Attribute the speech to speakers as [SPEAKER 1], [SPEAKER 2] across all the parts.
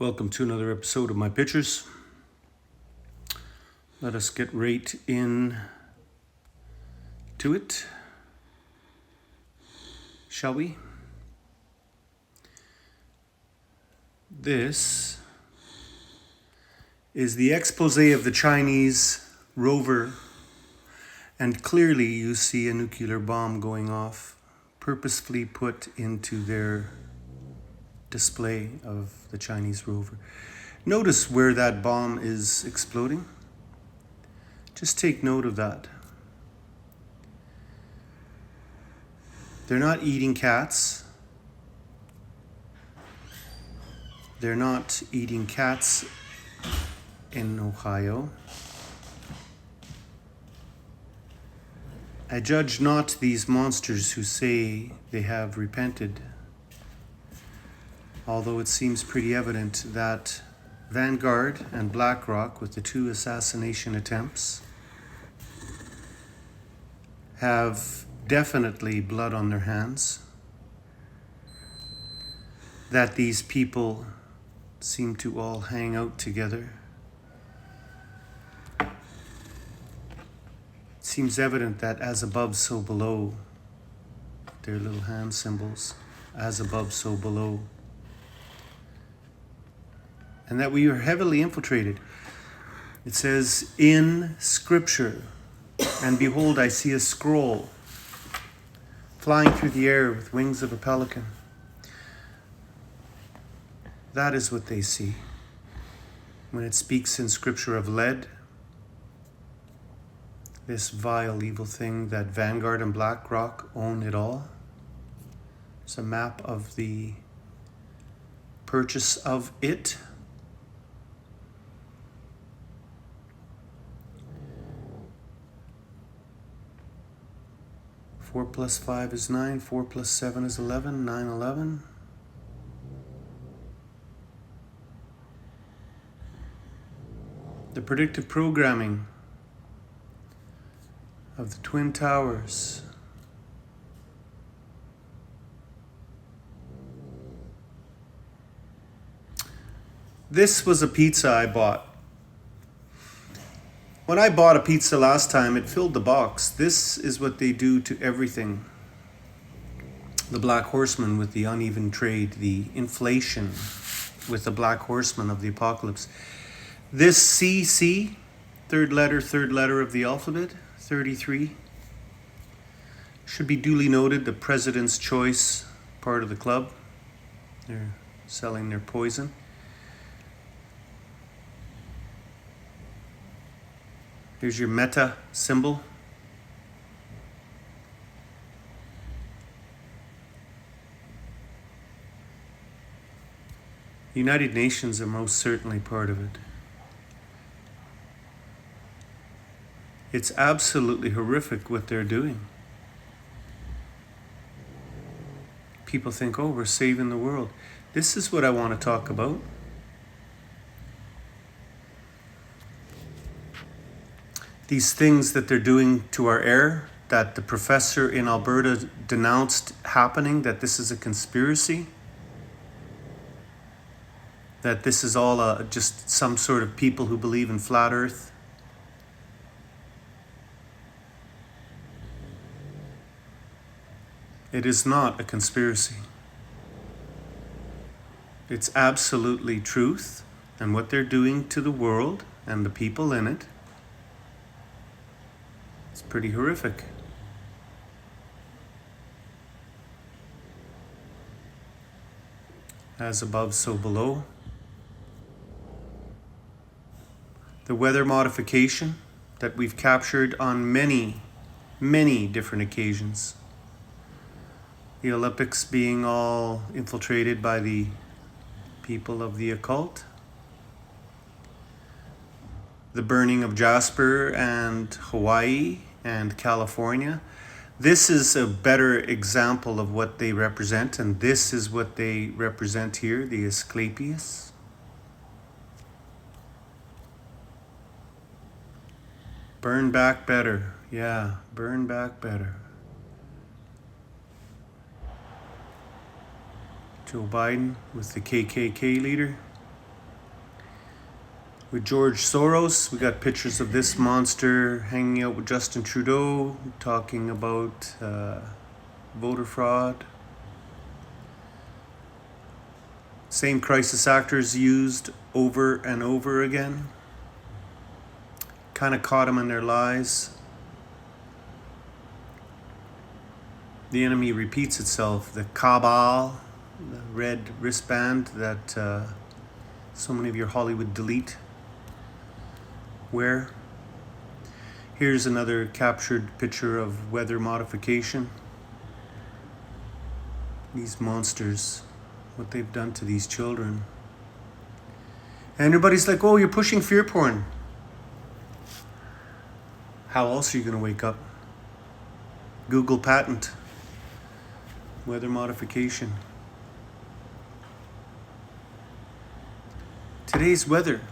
[SPEAKER 1] Welcome to another episode of My Pictures. Let us get right in to it, shall we? This is the expose of the Chinese rover, and clearly you see a nuclear bomb going off, purposefully put into their display of the Chinese rover. Notice where that bomb is exploding. Just take note of that. They're not eating cats. They're not eating cats in Ohio. I judge not these monsters who say they have repented, although it seems pretty evident that Vanguard and BlackRock, with the 2 assassination attempts, have definitely blood on their hands, that these people seem to all hang out together. It seems evident that as above, so below, their little hand symbols, as above, so below, and that we are heavily infiltrated. It says in Scripture, and behold, I see a scroll flying through the air with wings of a pelican. That is what they see when it speaks in Scripture of lead, this vile, evil thing that Vanguard and BlackRock own it all. It's a map of the purchase of it. Four plus 5 is 9, 4 plus 7 is 11, 9, 11. The predictive programming of the Twin Towers. This was a pizza I bought. When I bought a pizza last time, it filled the box. This is what they do to everything. The Black Horseman with the uneven trade, the inflation with the Black Horseman of the apocalypse. This CC, third letter of the alphabet, 33, should be duly noted, the President's Choice part of the club. They're selling their poison. Here's your meta symbol. The United Nations are most certainly part of it. It's absolutely horrific what they're doing. People think, oh, we're saving the world. This is what I want to talk about. These things that they're doing to our air, that the professor in Alberta denounced happening, that this is a conspiracy, that this is all just some sort of people who believe in flat earth. It is not a conspiracy. It's absolutely truth, and what they're doing to the world and the people in it, it's pretty horrific. As above, so below. The weather modification that we've captured on many, many different occasions. The Olympics being all infiltrated by the people of the occult. The burning of Jasper and Hawaii and California. This is a better example of what they represent, and this is what they represent here, the Asclepius. Burn back better. Yeah, burn back better. Joe Biden with the KKK leader. With George Soros, we got pictures of this monster hanging out with Justin Trudeau, talking about voter fraud. Same crisis actors used over and over again. Kind of caught them in their lies. The enemy repeats itself. The cabal, the red wristband that so many of your Hollywood delete wear. Here's another captured picture of weather modification. These monsters, what they've done to these children. And everybody's like, oh, you're pushing fear porn. How else are you going to wake up? Google patent. Weather modification. Today's weather.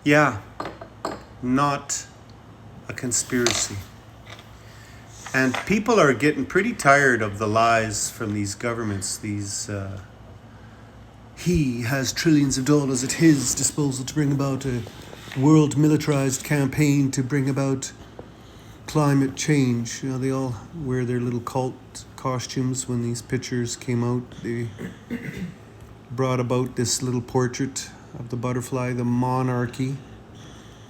[SPEAKER 1] Yeah, not a conspiracy. And people are getting pretty tired of the lies from these governments. He has trillions of dollars at his disposal to bring about a world militarized campaign to bring about climate change. You know, they all wear their little cult costumes. When these pictures came out, they brought about this little portrait of the butterfly, the monarchy,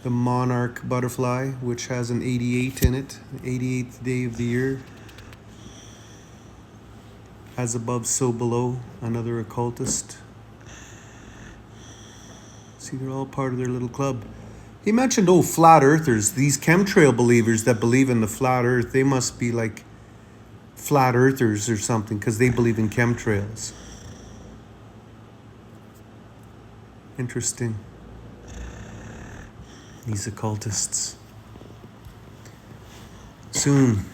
[SPEAKER 1] the monarch butterfly, which has an 88 in it, the 88th day of the year. As above, so below, another occultist. See, they're all part of their little club. He mentioned, flat earthers, these chemtrail believers that believe in the flat earth, they must be like flat earthers or something because they believe in chemtrails. Interesting. These occultists. Soon,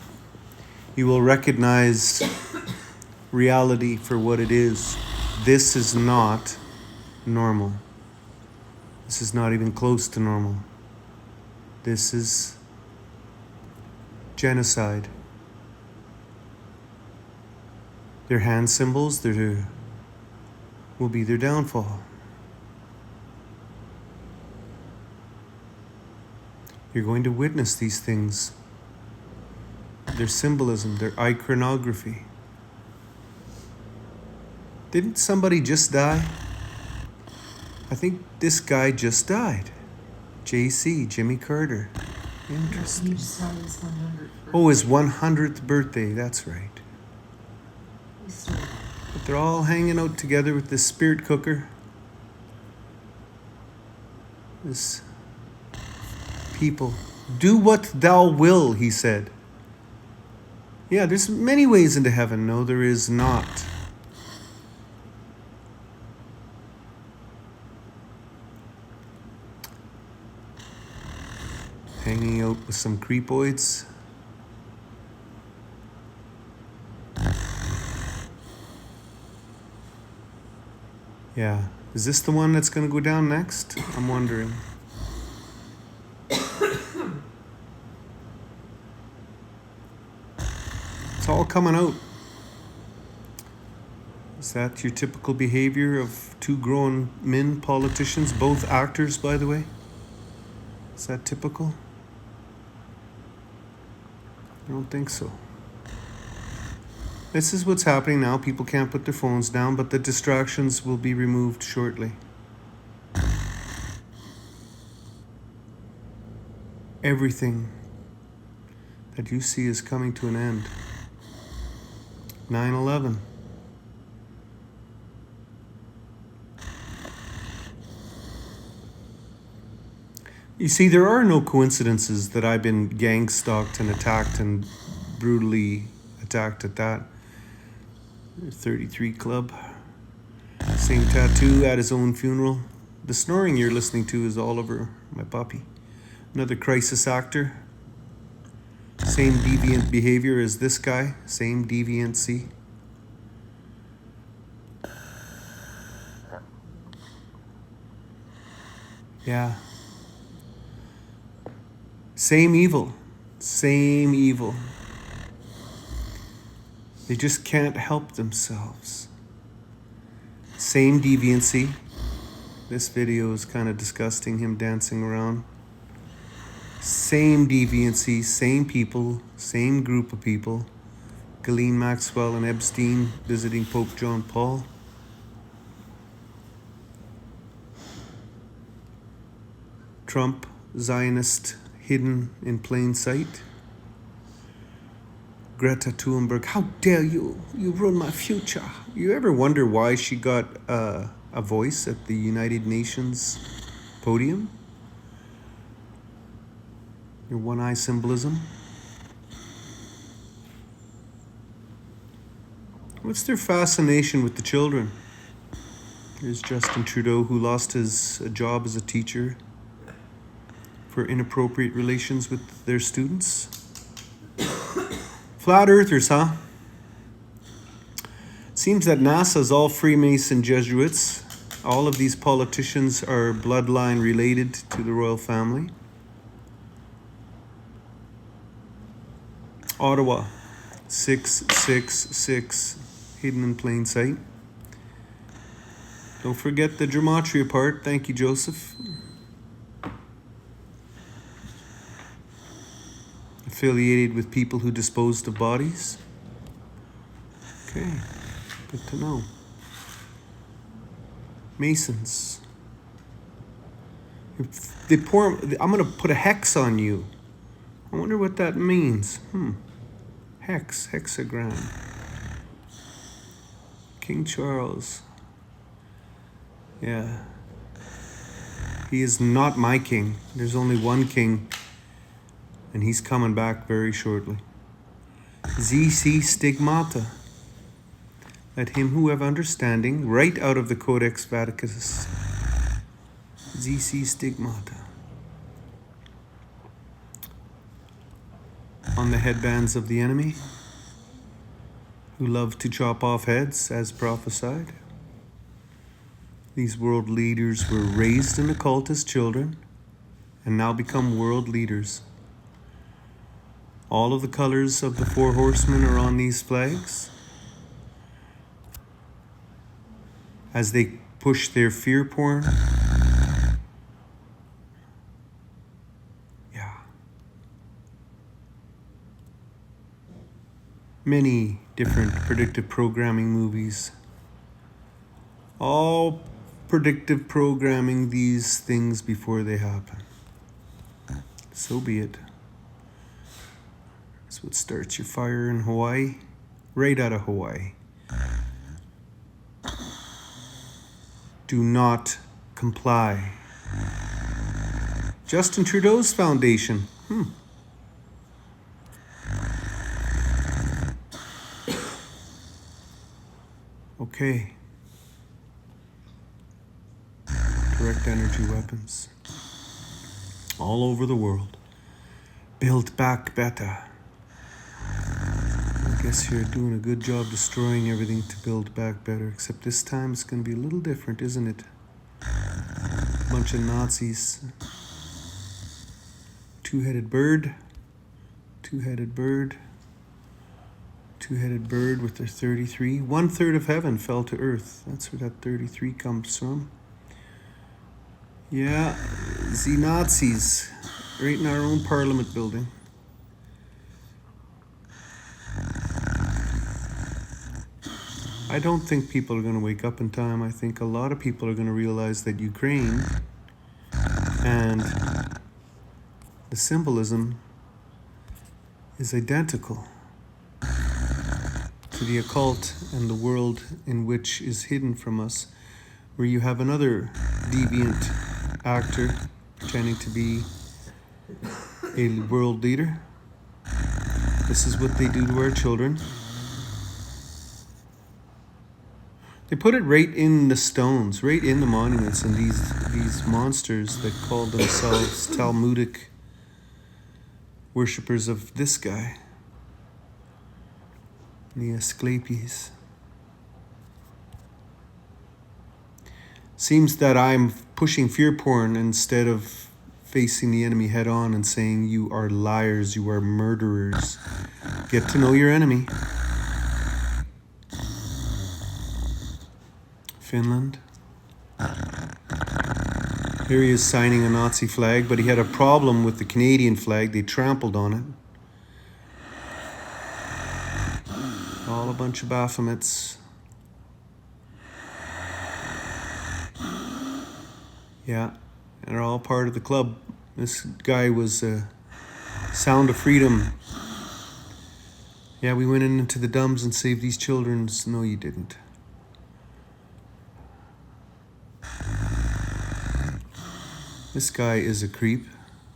[SPEAKER 1] you will recognize reality for what it is. This is not normal. This is not even close to normal. This is genocide. Their hand symbols will be their downfall. You're going to witness these things. Their symbolism, their iconography. Didn't somebody just die? I think this guy just died. JC, Jimmy Carter. Interesting. His 100th birthday, that's right. But they're all hanging out together with this spirit cooker. This people. Do what thou will, he said. Yeah, there's many ways into heaven. No, there is not. Hanging out with some creepoids. Yeah. Is this the one that's going to go down next? I'm wondering. It's all coming out. Is that your typical behavior of two grown men politicians, both actors, by the way? Is that typical? I don't think so. This is what's happening now. People can't put their phones down, but the distractions will be removed shortly. Everything that you see is coming to an end. 9/11. You see, there are no coincidences that I've been gang stalked and attacked and brutally attacked at that 33 Club. Same tattoo at his own funeral. The snoring you're listening to is Oliver, my puppy. Another crisis actor. Same deviant behavior as this guy. Same deviancy. Yeah. Same evil. Same evil. They just can't help themselves. Same deviancy. This video is kind of disgusting, him dancing around. Same deviancy, same people, same group of people. Ghislaine Maxwell and Epstein visiting Pope John Paul. Trump, Zionist, hidden in plain sight. Greta Thunberg, how dare you? You ruin my future. You ever wonder why she got a voice at the United Nations podium? Your one-eye symbolism. What's their fascination with the children? There's Justin Trudeau, who lost his job as a teacher for inappropriate relations with their students. Flat earthers, huh? Seems that NASA's all Freemason Jesuits. All of these politicians are bloodline related to the royal family. Ottawa, 666, hidden in plain sight. Don't forget the gematria part. Thank you, Joseph. Affiliated with people who disposed of bodies. Okay, good to know. Masons. If they pour, I'm going to put a hex on you. I wonder what that means. Hex, hexagram. King Charles. Yeah. He is not my king. There's only one king. And he's coming back very shortly. ZC Stigmata. Let him who have understanding, right out of the Codex Vaticanus. ZC Stigmata. On the headbands of the enemy, who love to chop off heads, as prophesied. These world leaders were raised in the cult as children, and now become world leaders. All of the colors of the four horsemen are on these flags. As they push their fear porn. Yeah. Many different predictive programming movies. All predictive programming these things before they happen. So be it. That's what starts your fire in Hawaii. Right out of Hawaii. Do not comply. Justin Trudeau's foundation. Okay. Direct energy weapons. All over the world. Build back better. I guess you're doing a good job destroying everything to build back better, except this time it's going to be a little different, isn't it? A bunch of Nazis. Two-headed bird. Two-headed bird. Two-headed bird with their 33. 1/3 of heaven fell to earth. That's where that 33 comes from. Yeah, the Nazis. Right in our own parliament building. I don't think people are going to wake up in time. I think a lot of people are going to realize that Ukraine and the symbolism is identical to the occult and the world in which is hidden from us, where you have another deviant actor pretending to be a world leader. This is what they do to our children. They put it right in the stones, right in the monuments, and these monsters that call themselves Talmudic worshippers of this guy, the Asclepius. Seems that I'm pushing fear porn instead of facing the enemy head on and saying, you are liars, you are murderers. Get to know your enemy. Finland. Here he is signing a Nazi flag, but he had a problem with the Canadian flag. They trampled on it. All a bunch of Baphomets. Yeah, and they're all part of the club. This guy was Sound of Freedom. Yeah, we went into the dumbs and saved these children. No, you didn't. This guy is a creep.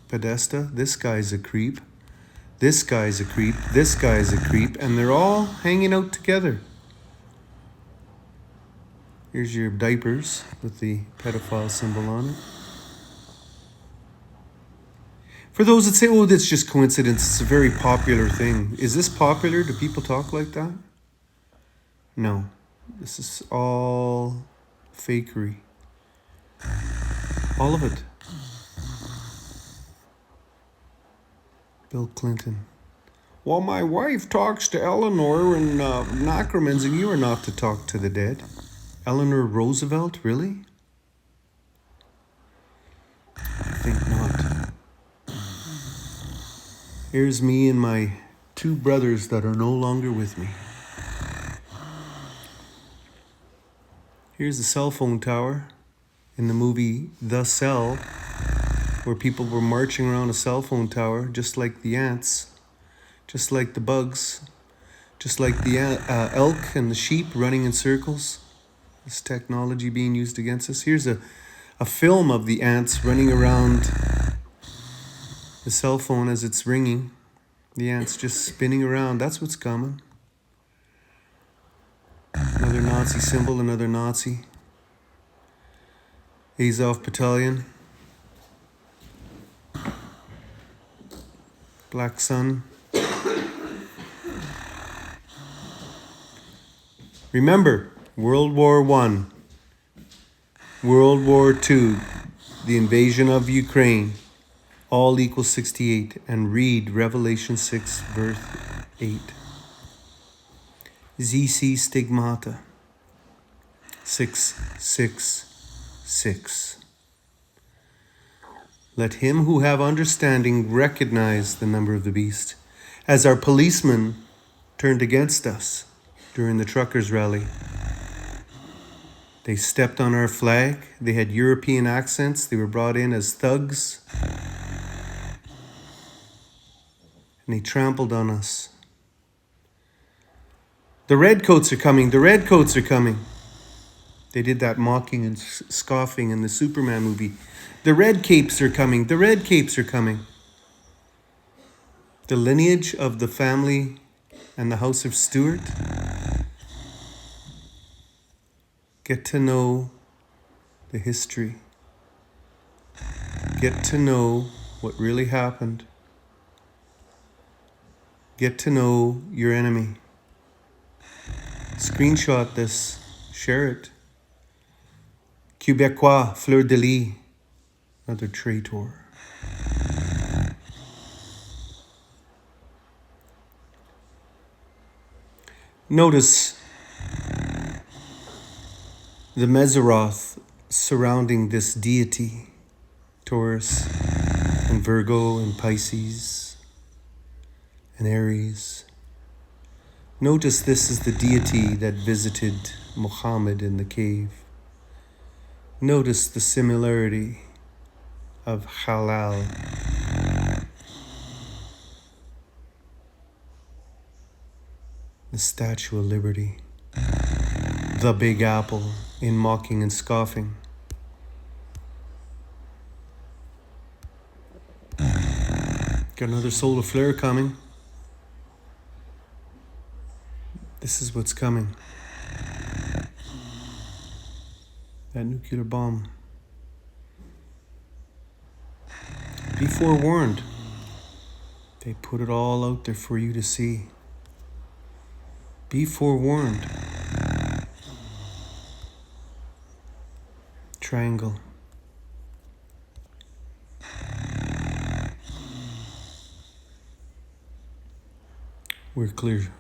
[SPEAKER 1] Podesta, this guy's a creep. This guy's a creep. This guy's a creep. And they're all hanging out together. Here's your diapers with the pedophile symbol on it. For those that say, oh, that's just coincidence, it's a very popular thing. Is this popular? Do people talk like that? No. This is all fakery. All of it. Bill Clinton. Well, my wife talks to Eleanor and Ackermans, and you are not to talk to the dead. Eleanor Roosevelt, really? I think not. Here's me and my two brothers that are no longer with me. Here's the cell phone tower in the movie The Cell, where people were marching around a cell phone tower, just like the ants, just like the bugs, just like the elk and the sheep running in circles. This technology being used against us. Here's a film of the ants running around the cell phone as it's ringing. The ants just spinning around. That's what's coming. Another Nazi symbol, another Nazi. Azov Battalion. Black Sun. Remember, World War I, World War II, the invasion of Ukraine, all equals 68, and read Revelation 6, verse 8. ZC Stigmata, 666. Let him who have understanding recognize the number of the beast, as our policemen turned against us during the truckers' rally. They stepped on our flag. They had European accents. They were brought in as thugs. And they trampled on us. The redcoats are coming. The redcoats are coming. They did that mocking and scoffing in the Superman movie. The red capes are coming. The red capes are coming. The lineage of the family and the House of Stuart. Get to know the history. Get to know what really happened. Get to know your enemy. Screenshot this. Share it. Québécois, fleur de lis. Another traitor. Notice the Meseroth surrounding this deity, Taurus and Virgo and Pisces and Aries. Notice this is the deity that visited Muhammad in the cave. Notice the similarity of halal. The Statue of Liberty. The Big Apple in mocking and scoffing. Got another solar flare coming. This is what's coming. That nuclear bomb. Be forewarned. They put it all out there for you to see. Be forewarned. Triangle. We're clear.